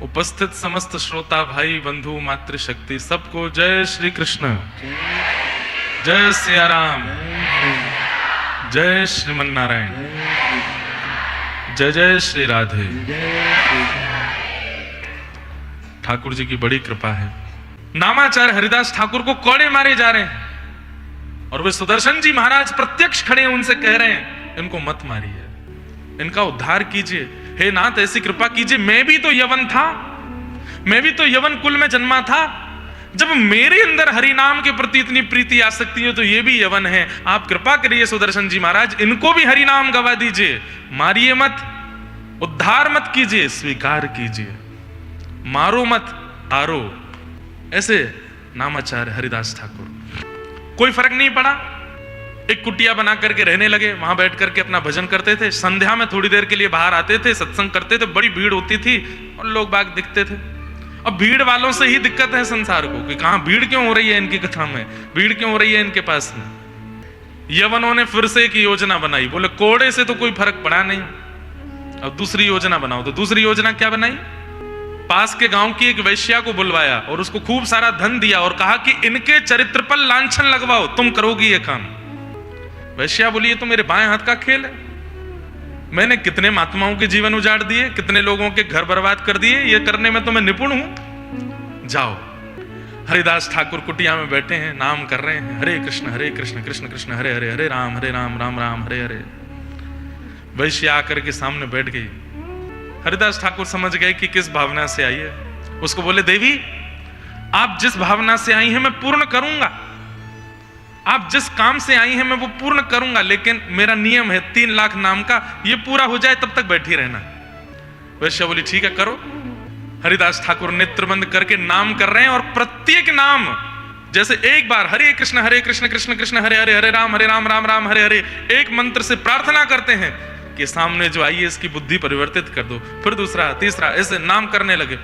उपस्थित समस्त श्रोता भाई बंधु मातृशक्ति सबको जय श्री कृष्ण, जय सिया राम, जय श्रीमन नारायण, जय जय श्री राधे। ठाकुर जी की बड़ी कृपा है। नामाचार्य हरिदास ठाकुर को कोड़े मारे जा रहे हैं और वे सुदर्शन जी महाराज प्रत्यक्ष खड़े हैं, उनसे कह रहे हैं इनको मत मारिए, इनका उद्धार कीजिए। हे नाथ ऐसी कृपा कीजिए, मैं भी तो यवन था, मैं भी तो यवन कुल में जन्मा था। जब मेरे अंदर हरि नाम के प्रति इतनी प्रीति आ सकती है तो ये भी यवन है। आप कृपा करिए सुदर्शन जी महाराज, इनको भी हरि नाम गवा दीजिए, मारिए मत, उद्धार मत कीजिए, स्वीकार कीजिए, मारो मत, आरो। ऐसे नामाचार्य हरिदास ठाकुर। कोई फर्क नहीं पड़ा, एक कुटिया बना करके रहने लगे, वहां बैठ करके अपना भजन करते थे। संध्या में थोड़ी देर के लिए बाहर आते थे, सत्संग करते थे, बड़ी भीड़ होती थी और लोग बाग दिखते थे। अब भीड़ वालों से ही दिक्कत है संसार को कि कहां भीड़ क्यों हो रही है इनकी कथा में, भीड़ क्यों हो रही है इनके पास में। यवनों ने फिर से एक योजना बनाई, बोले कोड़े से तो कोई फर्क पड़ा नहीं, अब दूसरी योजना बनाओ। तो दूसरी योजना क्या बनाई? पास के गांव की एक वैश्या को बुलवाया और उसको खूब सारा धन दिया और कहा कि इनके चरित्र पर लांछन लगवाओ, तुम करोगी ये काम। वैश्या बोली ये तो मेरे बाएं हाथ का खेल है, मैंने कितने महात्माओं के जीवन उजाड़ दिए, कितने लोगों के घर बर्बाद कर दिए, ये करने में तो मैं निपुण हूं। जाओ। हरिदास ठाकुर कुटिया में बैठे हैं, नाम कर रहे हैं, हरे कृष्ण कृष्ण कृष्ण हरे हरे, हरे राम राम राम हरे हरे। वैश्या आकर के सामने बैठ गई। हरिदास ठाकुर समझ गए कि किस भावना से आई है। उसको बोले देवी आप जिस भावना से आई हैं मैं पूर्ण करूंगा, आप जिस काम से आई हैं मैं वो पूर्ण करूंगा, लेकिन मेरा नियम है 3 लाख नाम का, ये पूरा हो जाए तब तक बैठी रहना। वैश्या बोली ठीक है करो। हरिदास ठाकुर नेत्र बंद करके नाम कर रहे हैं और प्रत्येक नाम जैसे एक बार हरे कृष्ण कृष्ण कृष्ण हरे हरे, हरे राम राम राम हरे हरे, एक मंत्र से प्रार्थना करते हैं कि सामने जो आई है इसकी बुद्धि परिवर्तित कर दो। फिर दूसरा तीसरा ऐसे नाम करने लगे।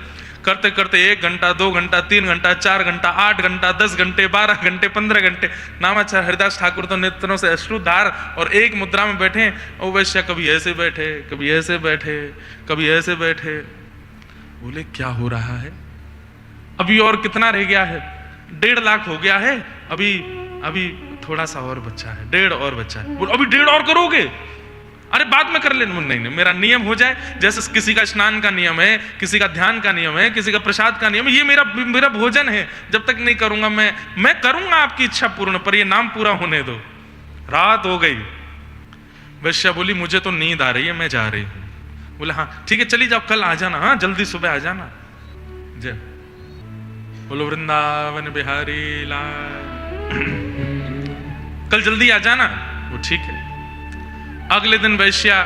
करते करते 1 घंटा 2 घंटा 3 घंटा 4 घंटा 8 घंटा 10 घंटे 12 घंटे 15 घंटे नामाचार्य हरिदास ठाकुर तो नेत्रों से अश्रुधार और एक मुद्रा में बैठे। और वैश्य कभी ऐसे बैठे, कभी ऐसे बैठे, कभी ऐसे बैठे। बोले क्या हो रहा है? अभी और कितना रह गया है? 1.5 लाख हो गया है, अभी थोड़ा सा और बच्चा है, 1.5 और बच्चा है। बोले अभी 1.5 और करोगे? अरे बाद में कर लेना। नहीं, मेरा नियम हो जाए, जैसे किसी का स्नान का नियम है, किसी का ध्यान का नियम है, किसी का प्रसाद का नियम है, ये मेरा भोजन है। जब तक नहीं करूंगा मैं करूंगा आपकी इच्छा पूर्ण, पर ये नाम पूरा होने दो। रात हो गई। वैश्या बोली मुझे तो नींद आ रही है, मैं जा रही हूं। बोले हाँ ठीक है चली जाओ, कल आ जाना, हाँ जल्दी सुबह आ जाना। जय बोलो वृंदावन बिहारी लाल, कल जल्दी आ जाना। वो ठीक है। अगले दिन वैश्या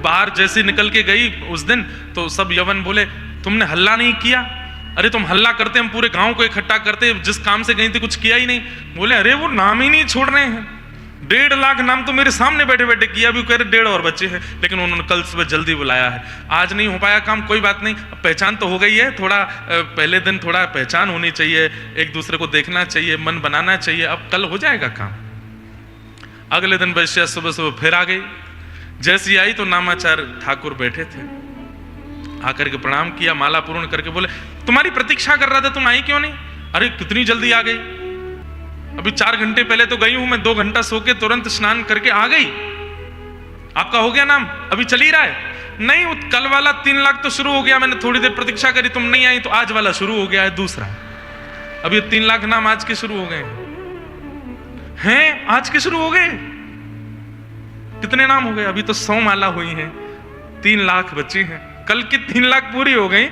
बाहर जैसे निकल के गई उस दिन, तो सब यवन बोले तुमने हल्ला नहीं किया। अरे तुम हल्ला करते हम पूरे गांव को इकट्ठा करते, जिस काम से गई थी कुछ किया ही नहीं। बोले अरे वो नाम ही नहीं छोड़ रहे हैं, 1.5 लाख नाम तो मेरे सामने बैठे बैठे किया, अभी कह रहे 1.5 और बच्चे हैं। लेकिन उन्होंने कल सुबह जल्दी बुलाया है, आज नहीं हो पाया काम, कोई बात नहीं, पहचान तो हो गई है। थोड़ा पहले दिन थोड़ा पहचान होनी चाहिए, एक दूसरे को देखना चाहिए, मन बनाना चाहिए, अब कल हो जाएगा काम। अगले दिन वैश्या सुबह सुबह फिर आ गई। जैसी आई तो नामाचार्य ठाकुर बैठे थे, आकर के प्रणाम किया, माला पूर्ण करके बोले तुम्हारी प्रतीक्षा कर रहा था, तुम आई क्यों नहीं? अरे कितनी जल्दी आ गई, अभी 4 घंटे पहले तो गई हूं मैं, 2 घंटा सो के तुरंत स्नान करके आ गई। आपका हो गया नाम? अभी चल ही रहा है। नहीं कल वाला 3 लाख तो शुरू हो गया, मैंने थोड़ी देर प्रतीक्षा करी, तुम नहीं आई तो आज वाला शुरू हो गया है दूसरा। अब ये 3 लाख नाम आज के शुरू हो गए हैं, आज के शुरू हो गए। कितने नाम हो गए? अभी तो 100 माला हुई हैं, 3 लाख बची हैं, कल की 3 लाख पूरी हो गई,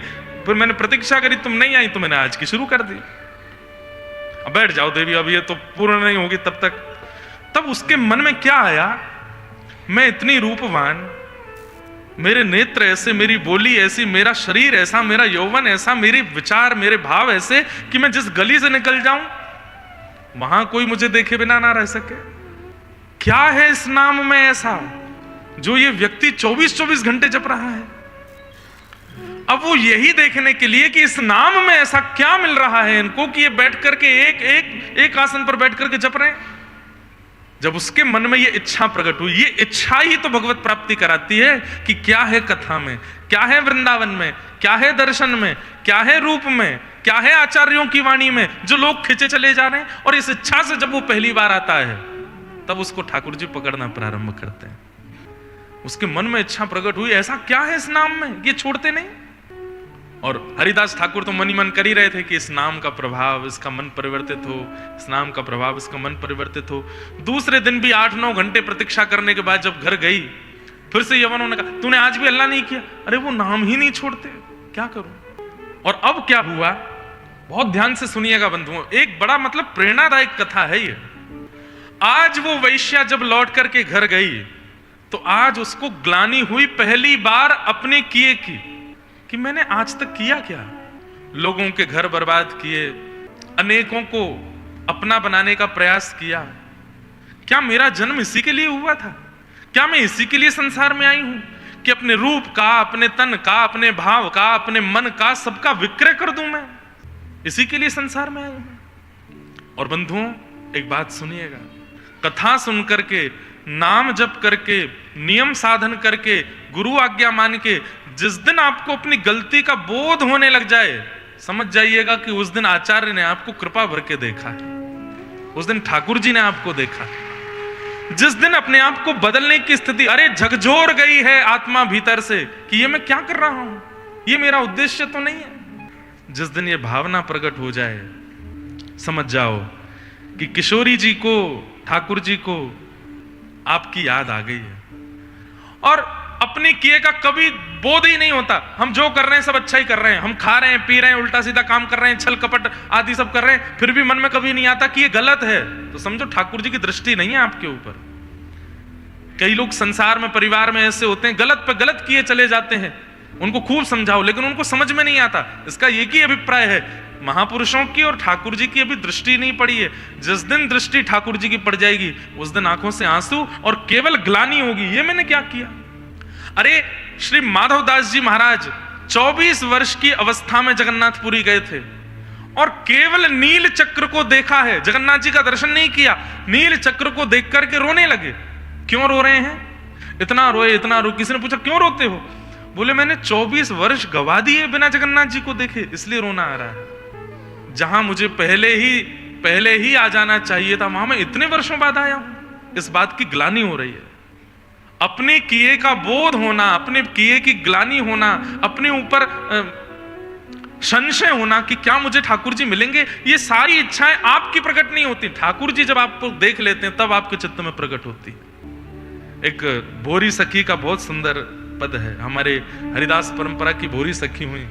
फिर मैंने प्रतीक्षा करी, तुम नहीं आई तो मैंने आज की शुरू कर दी। अब बैठ जाओ देवी, अब ये तो पूर्ण नहीं होगी तब तक। तब उसके मन में क्या आया, मैं इतनी रूपवान, मेरे नेत्र ऐसे, मेरी बोली ऐसी, मेरा शरीर ऐसा, मेरा यौवन ऐसा, मेरे विचार मेरे भाव ऐसे कि मैं जिस गली से निकल जाऊं वहां कोई मुझे देखे बिना ना रह सके। क्या है इस नाम में ऐसा जो ये व्यक्ति 24-24 घंटे जप रहा है? अब वो यही देखने के लिए कि इस नाम में ऐसा क्या मिल रहा है इनको कि ये बैठ करके एक आसन पर बैठ करके जप रहे हैं। जब उसके मन में ये इच्छा प्रकट हुई, ये इच्छा ही तो भगवत प्राप्ति कराती है कि क्या है कथा में, क्या है वृंदावन में, क्या है दर्शन में, क्या है रूप में, क्या है आचार्यों की वाणी में, जो लोग खिंचे चले जा रहे हैं। और इस इच्छा से जब वो पहली बार आता है तब उसको ठाकुर जी पकड़ना प्रारंभ करते हैं। उसके मन में इच्छा प्रकट हुई, ऐसा क्या है इस नाम में, ये छोड़ते नहीं। और हरिदास ठाकुर तो मन ही मन कर ही रहे थे कि इस नाम का प्रभाव इसका मन परिवर्तित हो, इस नाम का प्रभाव इसका मन परिवर्तित हो। दूसरे दिन भी 8-9 घंटे प्रतीक्षा करने के बाद जब घर गई, फिर से यवनों ने कहा तूने आज भी अल्लाह नहीं किया। अरे वो नाम ही नहीं छोड़ते, क्या करूं। और अब क्या हुआ, बहुत ध्यान से सुनिएगा बंधुओं, एक बड़ा मतलब प्रेरणादायक कथा है ये। आज वो वैश्या जब लौट करके घर गई तो आज उसको ग्लानि हुई पहली बार अपने किए की, कि मैंने आज तक किया क्या। लोगों के घर बर्बाद किए, अनेकों को अपना बनाने का प्रयास किया। क्या मेरा जन्म इसी के लिए हुआ था? क्या मैं इसी के लिए संसार में आई हूं कि अपने रूप का, अपने तन का, अपने भाव का, अपने मन का सबका विक्रय कर दूं? मैं इसी के लिए संसार में आई हूं। और बंधुओं एक बात सुनिएगा, कथा सुन करके, नाम जप करके, नियम साधन करके, गुरु आज्ञा मान के जिस दिन आपको अपनी गलती का बोध होने लग जाए, समझ जाइएगा कि उस दिन आचार्य ने आपको कृपा भर के देखा है, उस दिन ठाकुर जी ने आपको देखा है। जिस दिन अपने आप को बदलने की स्थिति, अरे झकझोर गई है आत्मा भीतर से कि ये मैं क्या कर रहा हूं, ये मेरा उद्देश्य तो नहीं है, जिस दिन ये भावना प्रकट हो जाए, समझ जाओ कि किशोरी जी को, ठाकुर जी को आपकी याद आ गई है। और अपने किए का कभी बोध ही नहीं होता। हम जो कर रहे हैं सब अच्छा ही कर रहे हैं, हम खा रहे हैं, पी रहे हैं, उल्टा सीधा काम कर रहे हैं, छल कपट आदि सब कर रहे हैं, फिर भी मन में कभी नहीं आता कि ये गलत है। तो समझो ठाकुर जी की दृष्टि नहीं है आपके ऊपर। कई लोग संसार में, परिवार में ऐसे होते हैं, गलत पे गलत किए चले जाते हैं, उनको खूब समझाओ लेकिन उनको समझ में नहीं आता। इसका एक ही अभिप्राय है, महापुरुषों की और ठाकुर जी की अभी दृष्टि नहीं पड़ी है। जिस दिन दृष्टि ठाकुर जी की पड़ जाएगी उस दिन आंखों से आंसू और केवल ग्लानि होगी, ये मैंने क्या किया। अरे श्री माधवदास जी महाराज 24 वर्ष की अवस्था में जगन्नाथपुरी गए थे और केवल नील चक्र को देखा है, जगन्नाथ जी का दर्शन नहीं किया, नील चक्र को देख करके रोने लगे। क्यों रो रहे हैं? इतना रोए, इतना रो। किसी ने पूछा क्यों रोते हो? बोले मैंने 24 वर्ष गवा दिए बिना जगन्नाथ जी को देखे, इसलिए रोना आ रहा है। जहां मुझे पहले ही आ जाना चाहिए था, वहां मैं इतने वर्षों बाद आया हूं। इस बात की ग्लानि हो रही है। अपने किए का बोध होना, अपने किए की ग्लानि होना, अपने ऊपर संशय होना कि क्या मुझे ठाकुर जी मिलेंगे, ये सारी इच्छाएं आपकी प्रकट नहीं होती। ठाकुर जी जब आपको देख लेते हैं तब आपके चित्त में प्रकट होती। एक भोरी सखी का बहुत सुंदर पद है, हमारे हरिदास परंपरा की भोरी सखी हुई।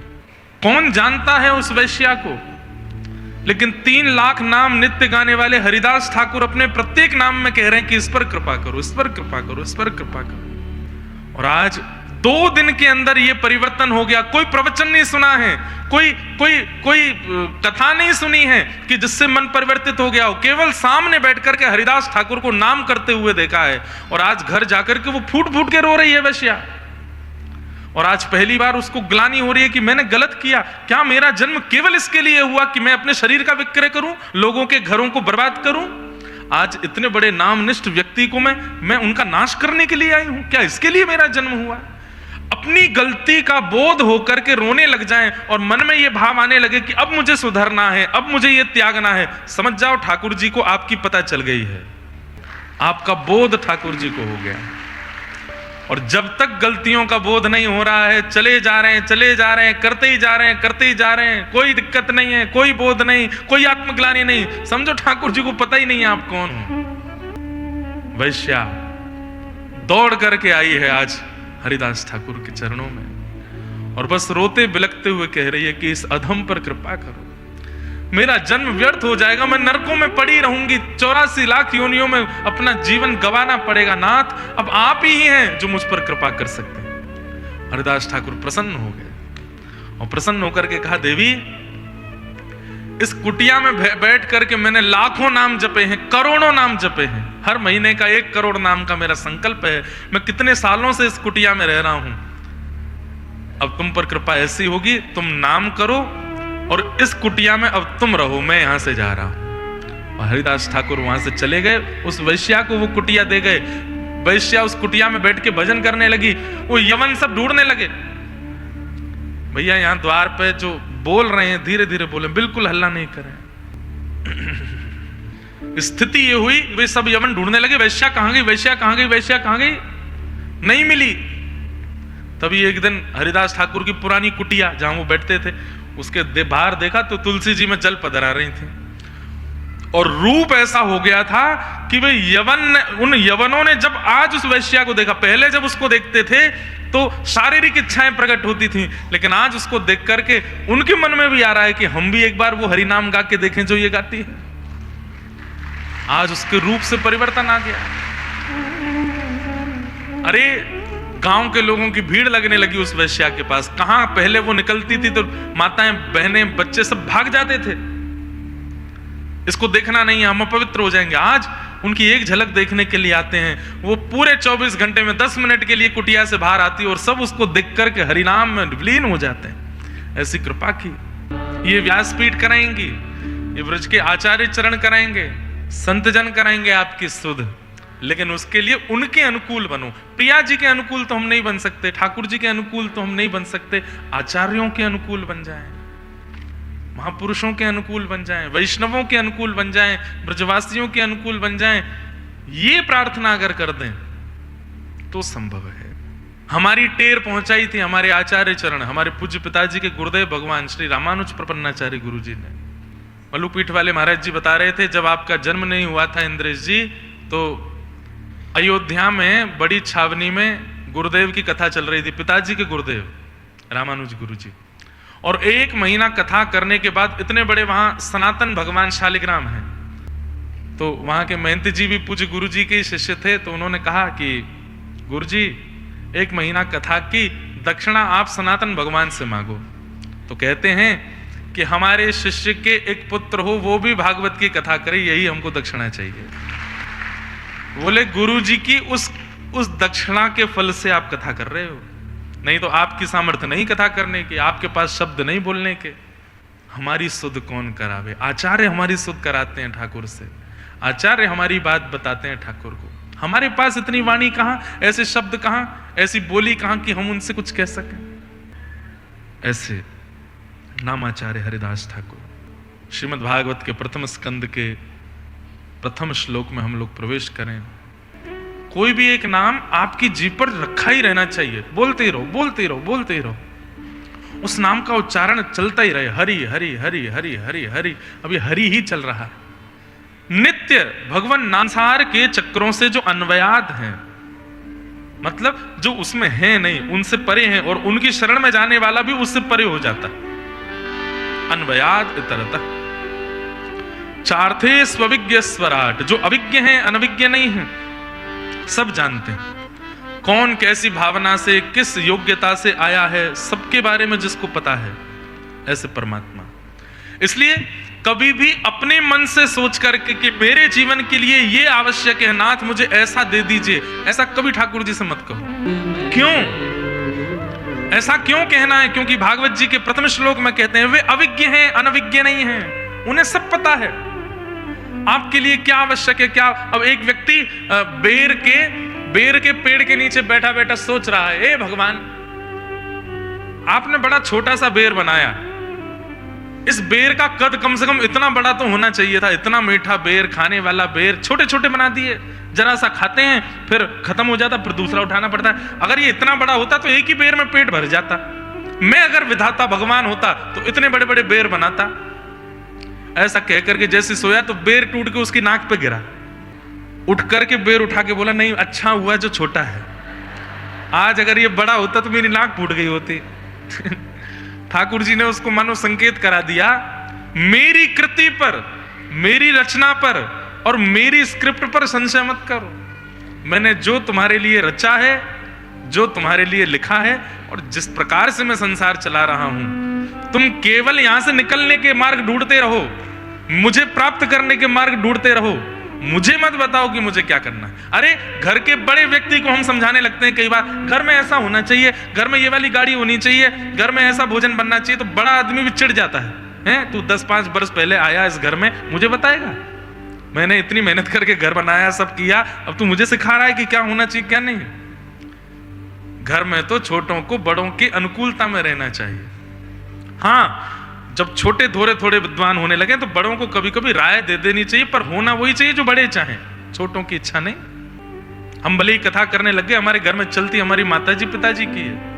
कौन जानता है उस वैश्या को, लेकिन 3 लाख नाम नित्य गाने वाले हरिदास ठाकुर अपने प्रत्येक नाम में कह रहे हैं कि इस पर कृपा करो, इस पर कृपा करो, इस पर कृपा करो। और आज 2 दिन के अंदर ये परिवर्तन हो गया। कोई प्रवचन नहीं सुना है, कोई कथा नहीं सुनी है कि जिससे मन परिवर्तित हो गया हो। केवल सामने बैठ करके हरिदास ठाकुर को नाम करते हुए देखा है। और आज घर जाकर के वो फूट फूट के रो रही है वैश्या। और आज पहली बार उसको ग्लानि हो रही है कि मैंने गलत किया। क्या मेरा जन्म केवल इसके लिए हुआ कि मैं अपने शरीर का विक्रय करूं, लोगों के घरों को बर्बाद करूं? आज इतने बड़े नामनिष्ठ व्यक्ति को मैं उनका नाश करने के लिए आई हूं? क्या इसके लिए मेरा जन्म हुआ? अपनी गलती का बोध होकर के रोने लग जाएं और मन में यह भाव आने लगे कि अब मुझे सुधरना है, अब मुझे यह त्यागना है। समझ जाओ ठाकुर जी को आपकी पता चल गई है, आपका बोध ठाकुर जी को हो गया। और जब तक गलतियों का बोध नहीं हो रहा है, चले जा रहे हैं, करते ही जा रहे हैं, कोई दिक्कत नहीं है, कोई बोध नहीं, कोई आत्मग्लानि नहीं। समझो ठाकुर जी को पता ही नहीं है आप कौन हो। वैश्या दौड़ करके आई है आज हरिदास ठाकुर के चरणों में और बस रोते बिलखते हुए कह रही है कि इस अधम पर कृपा करो, मेरा जन्म व्यर्थ हो जाएगा, मैं नरकों में पड़ी रहूंगी, 84 लाख योनियों में अपना जीवन गंवाना पड़ेगा। नाथ अब आप ही हैं जो मुझ पर कृपा कर सकते हैं। हरिदास ठाकुर प्रसन्न हो गए और प्रसन्न होकर के कहा, देवी इस कुटिया में बैठ करके मैंने लाखों नाम जपे हैं, करोड़ों नाम जपे हैं, हर महीने का 1 करोड़ नाम का मेरा संकल्प है। मैं कितने सालों से इस कुटिया में रह रहा हूं। अब तुम पर कृपा ऐसी होगी, तुम नाम करो और इस कुटिया में अब तुम रहो, मैं यहां से जा रहा हूं। और हरिदास ठाकुर वहां से चले गए, उस वैश्या को वो कुटिया दे गए। वैश्या उस कुटिया में बैठ के भजन करने लगी। वो यवन सब ढूंढने लगे, भैया यहाँ द्वार पे जो बोल रहे हैं धीरे धीरे बोले, बिल्कुल हल्ला नहीं करें। स्थिति ये हुई, वे सब यवन ढूंढने लगे, वैश्या कहां गई, वैश्या कहां गई, वैश्या कहां गई, नहीं मिली। तभी एक दिन हरिदास ठाकुर की पुरानी कुटिया जहां वो बैठते थे, उसके बाहर देखा तो तुलसी जी में जल पधरा रही थी, और रूप ऐसा हो गया था कि वे उन यवनों ने जब आज उस वैश्या को देखा, पहले जब उसको देखते थे तो शारीरिक इच्छाएं प्रकट होती थी, लेकिन आज उसको देख करके उनके मन में भी आ रहा है कि हम भी एक बार वो हरि नाम गा के देखें जो ये गाती है। आज उसके रूप से परिवर्तन आ गया। अरे गांव के लोगों की भीड़ लगने लगी उस वैश्या के पास। कहां पहले वो निकलती थी तो माताएं बहनें बच्चे सब भाग जाते थे, इसको देखना नहीं है, हम अपवित्र हो जाएंगे। आज उनकी एक झलक देखने के लिए आते हैं। वो पूरे 24 घंटे में 10 मिनट के लिए कुटिया से बाहर आती है और सब उसको देख करके हरिनाम में विलीन हो जाते हैं। ऐसी कृपा की ये व्यासपीठ कराएंगी, ये ब्रज के आचार्य चरण कराएंगे, संत जन कराएंगे आपकी सुध, लेकिन उसके लिए उनके अनुकूल बनो। प्रिया जी के अनुकूल तो हम नहीं बन सकते, ठाकुर जी के अनुकूल तो हम नहीं बन सकते, आचार्यों के अनुकूल बन जाएं, महापुरुषों के अनुकूल बन जाएं, वैष्णवों के अनुकूल बन जाएं, ब्रजवासियों के अनुकूल बन जाएं। ये प्रार्थना अगर कर दें तो संभव है। हमारी टेर पहुंचाई थी हमारे आचार्य चरण, हमारे पूज्य पिताजी के गुरुदेव भगवान श्री रामानुज प्रपन्नाचार्य गुरु जी ने। मल्लूपीठ वाले महाराज जी बता रहे थे, जब आपका जन्म नहीं हुआ था इंद्रेश जी, तो अयोध्या में बड़ी छावनी में गुरुदेव की कथा चल रही थी, पिताजी के गुरुदेव रामानुज गुरु जी। और 1 महीना कथा करने के बाद इतने बड़े वहां सनातन भगवान शालिग्राम हैं, तो वहां के महंत जी भी पूज्य गुरु जी के शिष्य थे, तो उन्होंने कहा कि गुरु जी 1 महीना कथा की दक्षिणा आप सनातन भगवान से मांगो। तो कहते हैं कि हमारे शिष्य के एक पुत्र हो, वो भी भागवत की कथा करे, यही हमको दक्षिणा चाहिए। बोले गुरु जी की उस दक्षिणा के फल से आप कथा कर रहे हो, नहीं तो आपकी सामर्थ्य नहीं कथा करने की, आपके पास शब्द नहीं बोलने के। हमारी सुध कौन करावे? आचार्य हमारी सुध कराते हैं ठाकुर से, आचार्य हमारी बात बताते हैं ठाकुर को। हमारे पास इतनी वाणी कहां, ऐसे शब्द कहां, ऐसी बोली कहां कि हम उनसे कुछ कह सकें। ऐसे नामाचार्य हरिदास ठाकुर। श्रीमद् भागवत के प्रथम स्कंद के प्रथम श्लोक में हम लोग प्रवेश करें। कोई भी एक नाम आपकी जीभ पर रखा ही रहना चाहिए, बोलते ही रहो, बोलते ही रहो, बोलते ही रहो। उस नाम का उच्चारण चलता ही रहे, हरि हरि हरि हरि हरि हरि। अभी हरि ही चल रहा है नित्य। भगवान नामसार के चक्रों से जो अन्वयाद हैं, मतलब जो उसमें है नहीं, उनसे परे हैं, और उनकी शरण में जाने वाला भी उससे परे हो जाता। अन्वयाद इतरतः चार्थे स्वविज्ञ स्वराट। जो अविज्ञ हैं, अनविज्ञ नहीं हैं, सब जानते हैं कौन कैसी भावना से, किस योग्यता से आया है, सबके बारे में जिसको पता है, ऐसे परमात्मा। इसलिए कभी भी अपने मन से सोच करके कि मेरे जीवन के लिए ये आवश्यक है नाथ, मुझे ऐसा दे दीजिए, ऐसा कभी ठाकुर जी से मत कहो। क्यों ऐसा क्यों कहना है? क्योंकि भागवत जी के प्रथम श्लोक में कहते हैं वे अविज्ञ हैं, अनविज्ञ नहीं हैं, उन्हें सब पता है आपके लिए क्या आवश्यक है। क्या अब एक व्यक्ति बेर के पेड़ के नीचे बैठा बैठा सोच रहा है, ए भगवान आपने बड़ा छोटा सा बेर बनाया, इस बेर का कद कम से कम इतना बड़ा तो होना चाहिए था, इतना मीठा बेर, खाने वाला बेर छोटे छोटे बना दिए, जरा सा खाते हैं फिर खत्म हो जाता, फिर दूसरा उठाना पड़ता है। अगर ये इतना बड़ा होता तो एक ही बेर में पेट भर जाता। मैं अगर विधाता भगवान होता तो इतने बड़े बड़े बेर बनाता। ऐसा कह करके जैसे सोया तो बेर टूट के उसकी नाक पे गिरा, उठ करके बेर उठा के बोला नहीं अच्छा हुआ जो छोटा है, आज अगर ये बड़ा होता तो मेरी नाक फूट गई होती। ठाकुर जी ने उसको मानो संकेत करा दिया, मेरी कृति पर, मेरी रचना पर और मेरी स्क्रिप्ट पर संशय मत करो। मैंने जो तुम्हारे लिए रचा है, जो तुम्हारे लिए लिखा है और जिस प्रकार से मैं संसार चला रहा हूं, तुम केवल यहां से निकलने के मार्ग ढूंढते रहो, मुझे प्राप्त करने के मार्ग ढूंढते रहो, मुझे मत बताओ कि मुझे क्या करना है। अरे घर के बड़े व्यक्ति को हम समझाने लगते हैं कई बार, घर में ऐसा होना चाहिए, घर में ये वाली गाड़ी होनी चाहिए, घर में ऐसा भोजन बनना चाहिए, तो बड़ा आदमी भी चिढ़ जाता है, तू 10-5 वर्ष पहले आया इस घर में, मुझे बताएगा? मैंने इतनी मेहनत करके घर बनाया, सब किया, अब तू मुझे सिखा रहा है कि क्या होना चाहिए क्या नहीं। घर में तो छोटों को बड़ों की अनुकूलता में रहना चाहिए। हाँ, जब छोटे थोड़े विद्वान होने लगे तो बड़ों को कभी कभी राय दे देनी चाहिए, पर होना वही चाहिए जो बड़े चाहें, छोटों की इच्छा नहीं। हम भले ही कथा करने लगे, हमारे घर में चलती हमारी माताजी पिताजी की है,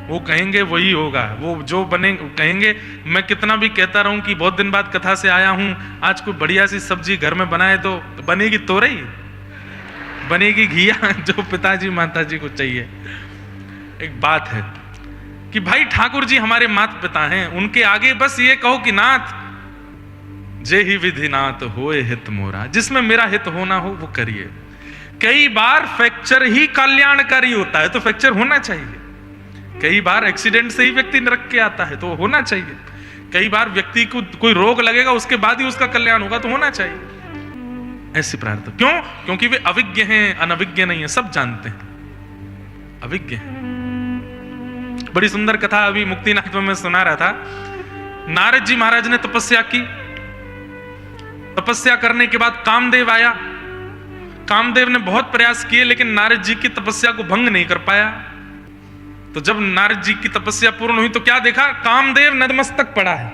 वो कहेंगे वही होगा, वो जो बने कहेंगे। मैं कितना भी कहता रहूं कि बहुत दिन बाद कथा से आया हूं, आज कोई बढ़िया सी सब्जी घर में बनाए तो बनेगी तोरई, बनेगी घिया, जो पिताजी माताजी को चाहिए। एक बात है कि भाई ठाकुर जी हमारे माता पिता हैं, उनके आगे बस ये कहो कि नाथ जे ही विधि नाथ होए हित मोरा, जिसमें मेरा हित होना हो वो करिए। कई बार फ्रैक्चर ही कल्याणकारी होता है तो फ्रैक्चर होना चाहिए। कई बार एक्सीडेंट से ही व्यक्ति नरक के आता है तो होना चाहिए। कई बार व्यक्ति को कोई रोग लगेगा उसके बाद ही उसका कल्याण होगा तो होना चाहिए। ऐसी प्रार्थना क्यों? क्योंकि वे अविज्ञ हैं, अनभिज्ञ नहीं है, सब जानते हैं, अविज्ञ हैं। बड़ी सुंदर कथा अभी मुक्तिनाथ में मैं सुना रहा था। नारद जी महाराज ने तपस्या की, तपस्या करने के बाद कामदेव आया। कामदेव ने बहुत प्रयास किए लेकिन नारद जी की तपस्या को भंग नहीं कर पाया। तो जब नारद जी की तपस्या पूर्ण हुई तो क्या देखा? कामदेव नतमस्तक पड़ा है,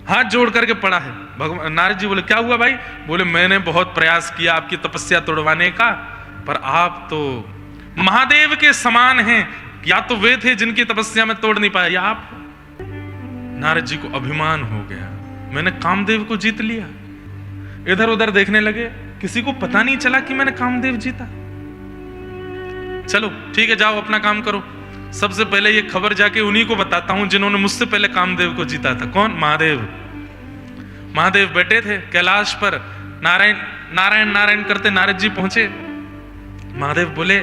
हाथ जोड़ करके पड़ा है। भगवान नारद जी बोले क्या हुआ भाई? बोले मैंने बहुत प्रयास किया आपकी तपस्या तोड़वाने का, पर आप तो महादेव के समान हैं, या तो वे थे जिनकी तपस्या में तोड़ नहीं पाया, या आप। नारद जी को अभिमान हो गया, मैंने कामदेव को जीत लिया। इधर उधर देखने लगे, किसी को पता नहीं चला कि मैंने कामदेव जीता। चलो ठीक है, जाओ अपना काम करो। सबसे पहले ये खबर जाके उन्हीं को बताता हूं जिन्होंने मुझसे पहले कामदेव को जीता था। कौन? महादेव। महादेव बैठे थे कैलाश पर, नारायण नारायण नारायण करते नारद जी पहुंचे। महादेव बोले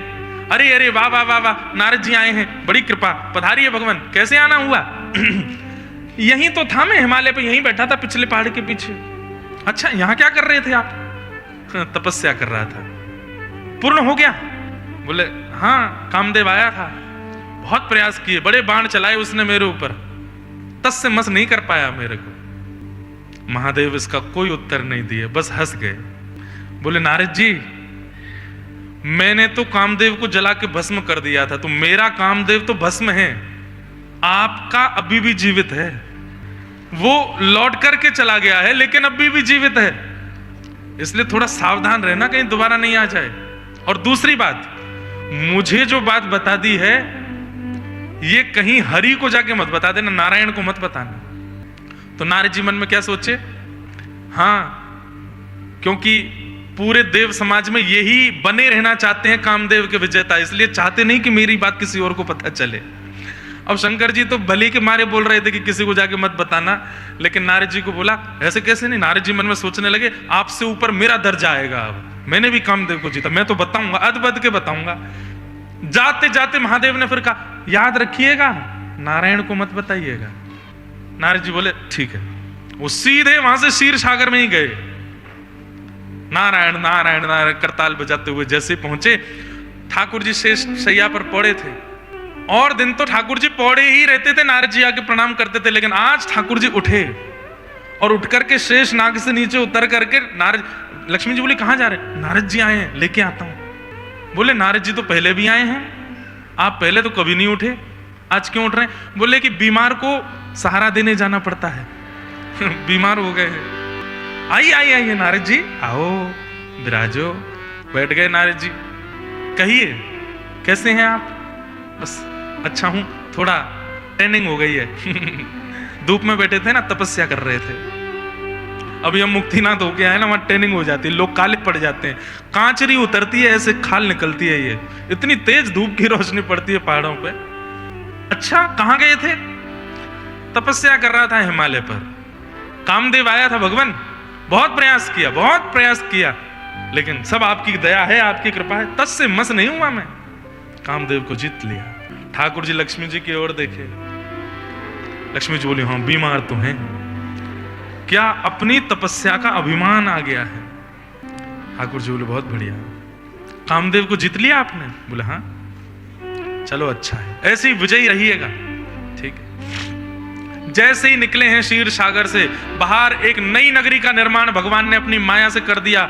अरे अरे वाह वाह वाह वाह, नारद जी आए हैं, बड़ी कृपा, पधारिए भगवान। कैसे आना हुआ? यहीं तो था मैं, हिमालय पे यहीं बैठा था पिछले पहाड़ के पीछे। अच्छा, यहां क्या कर रहे थे आप? तपस्या कर रहा था। पूर्ण हो गया? बोले हाँ, कामदेव आया था, बहुत प्रयास किए, बड़े बाण चलाए उसने मेरे ऊपर, तस से मस नहीं कर पाया मेरे को। महादेव इसका कोई उत्तर नहीं दिए, बस हंस गए। बोले नारद जी मैंने तो कामदेव को जला के भस्म कर दिया था, तो मेरा कामदेव तो भस्म है, आपका अभी भी जीवित है। वो लौट करके चला गया है लेकिन अभी भी जीवित है, इसलिए थोड़ा सावधान रहना कहीं दोबारा नहीं आ जाए। और दूसरी बात, मुझे जो बात बता दी है ये कहीं हरि को जाके मत बता देना, नारायण को मत बताना। तो नारद जी मन में क्या सोचे? हाँ, क्योंकि पूरे देव समाज में यही बने रहना चाहते हैं कामदेव के विजेता, इसलिए चाहते नहीं कि मेरी बात किसी और को पता चले। अब शंकर जी तो भले के मारे बोल रहे थे कि किसी को जाके मत बताना, लेकिन नारद जी को बोला ऐसे कैसे नहीं। नारद जी मन में सोचने लगे आपसे ऊपर मेरा दर्जा आएगा, अब मैंने भी कामदेव को जीता, मैं तो बताऊंगा, अदबद के बताऊंगा। जाते जाते महादेव ने फिर कहा याद रखिएगा नारायण को मत बताइएगा। नारद जी बोले ठीक है। वो सीधे वहां से क्षीर सागर में ही गए, नारायण नारायण नारायण करताल बजाते हुए जैसे पहुंचे, ठाकुर जी शेष शैया पर पड़े थे। और दिन तो ठाकुर जी पौड़े ही रहते थे, नारद जी आके प्रणाम करते थे, लेकिन आज ठाकुर जी उठे और उठ करके शेष नाग से नीचे उतर करके नारद, लक्ष्मी जी बोली कहां जा रहे? नारद जी आए हैं, लेके आता हूं। बोले नारद जी तो पहले भी आए हैं, आप पहले तो कभी नहीं उठे, आज क्यों उठ रहे हैं? बोले कि बीमार को सहारा देने जाना पड़ता है, बीमार हो गए हैं। आइए आइए आइए नारद जी, आओ विराजो। बैठ गए नारद जी। कहिए कैसे हैं आप? बस अच्छा हूं, थोड़ा ट्रेनिंग हो गई है। धूप में बैठे थे ना, तपस्या कर रहे थे। अभी हम मुक्तिनाथ होके आए ना, वहां ट्रेनिंग हो जाती है, लोग काले पड़ जाते हैं, कांचरी उतरती है, ऐसे खाल निकलती है, ये इतनी तेज धूप की रोशनी पड़ती है पहाड़ों पे। अच्छा कहां गए थे? तपस्या कर रहा था हिमालय पर। कामदेव आया था भगवान, बहुत प्रयास किया, लेकिन सब आपकी दया है, आपकी कृपा है, तस से मस नहीं हुआ मैं, कामदेव को जीत लिया। ठाकुर जी लक्ष्मी जी की ओर देखे, लक्ष्मी जी बोली हाँ बीमार तो हैं, क्या अपनी तपस्या का अभिमान आ गया है? ठाकुर जी बोले बहुत बढ़िया, कामदेव को जीत लिया आपने? बोले हाँ, चलो अच्छा है, ऐसे ही विजयी रहिएगा। ठीक है, जैसे ही निकले हैं क्षीर सागर से बाहर, एक नई नगरी का निर्माण भगवान ने अपनी माया से कर दिया।